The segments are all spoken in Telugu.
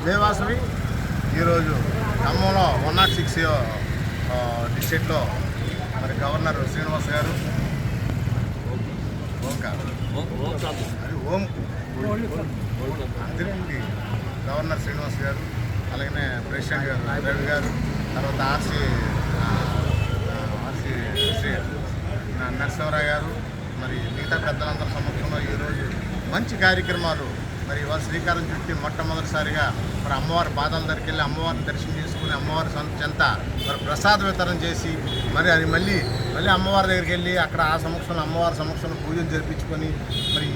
దేవాసవి ఈరోజు ఖమ్మంలో 106 డిస్ట్రిక్ట్లో మరి గవర్నర్ శ్రీనివాస్ గారు అందరికీ గవర్నర్ శ్రీనివాస్ గారు, అలాగనే ప్రెసిడెంట్ గారు రవి గారు, తర్వాత ఆర్సీ శ్రీ నరసింహరావు గారు, మరి మిగతా పెద్దలందరి సమక్షంలో ఈరోజు మంచి కార్యక్రమాలు మరి ఇవాళ శ్రీకారం చుట్టి మొట్టమొదటిసారిగా మరి అమ్మవారి పాదాల దగ్గరికి వెళ్ళి అమ్మవారిని దర్శనం చేసుకుని అమ్మవారి చెంత మరి ప్రసాద వితరణ చేసి మరి అది మళ్ళీ అమ్మవారి దగ్గరికి వెళ్ళి అక్కడ ఆ సమక్షంలో అమ్మవారి సమక్షంలో పూజలు జరిపించుకొని మరి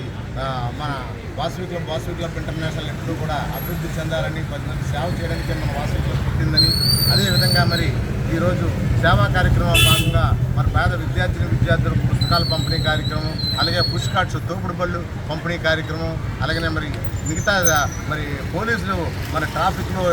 మన వాసవి క్లబ్ ఇంటర్నేషనల్ ఎప్పుడు కూడా అభివృద్ధి చెందాలని 10 మంది సేవ చేయడానికి మన వాసవి క్లబ్ పుట్టిందని, అదేవిధంగా మరి ఈరోజు సేవా కార్యక్రమం భాగంగా మరి పేద విద్యార్థులకు పుస్తకాల పంపిణీ కార్యక్రమం, అలాగే పుష్ కార్డ్స్ తోపుడు బళ్ళు పంపిణీ కార్యక్రమం, అలాగనే మరి మిగతా మరి పోలీసులు మన ట్రాఫిక్లో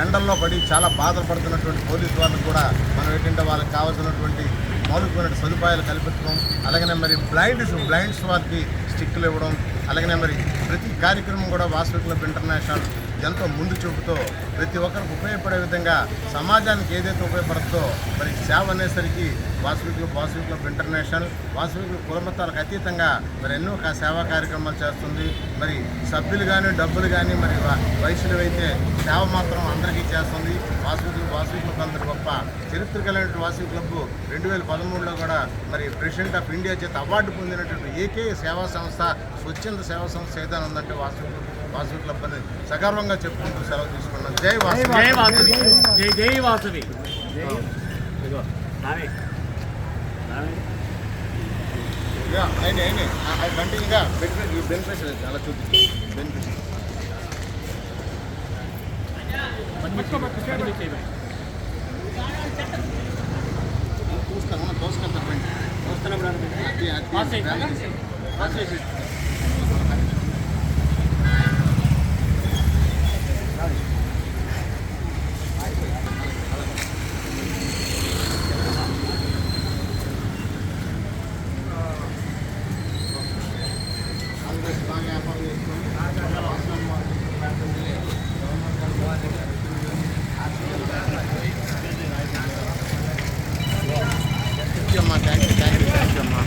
ఎండల్లో పడి చాలా బాధలు పడుతున్నటువంటి పోలీసు వాళ్ళకు కూడా మనం ఏంటంటే వాళ్ళకి కావాల్సినటువంటి మౌలికమైన సదుపాయాలు కల్పించడం, అలాగనే మరి బ్లైండ్స్ వారికి స్టిక్లు ఇవ్వడం, అలాగనే మరి ప్రతి కార్యక్రమం కూడా వాసవి క్లబ్ ఇంటర్నేషనల్ ఎంతో ముందు చూపుతో ప్రతి ఒక్కరికి ఉపయోగపడే విధంగా సమాజానికి ఏదైతే ఉపయోగపడుతుందో మరి సేవ అనేసరికి Vasavi club international Vasavi club కులమతాలకు అతీతంగా మరి ఎన్నో సేవా కార్యక్రమాలు చేస్తుంది. మరి సభ్యులు కానీ డబ్బులు కానీ మరి వయసులు అయితే సేవ మాత్రం అందరికీ చేస్తుంది. వాసవి క్లబ్ అందరి గొప్ప చరిత్ర కలిగినటువంటి వాసవి క్లబ్ 2013లో కూడా మరి ప్రెసిడెంట్ ఆఫ్ ఇండియా చేత అవార్డు పొందినటువంటి ఏకే సేవా సంస్థ స్వచ్ఛంద సేవా సంస్థ ఏదైనా ఉందంటే వాసవి క్లబ్ అని సగర్వంగా చెప్పుకుంటూ సెలవు తీసుకున్నాం. జై వాసవి. జై వాసవి. కంటిన్యూగా బెనిఫిట్స్ అలా చూపించి థ్యాంక్ యూ అమ్మా.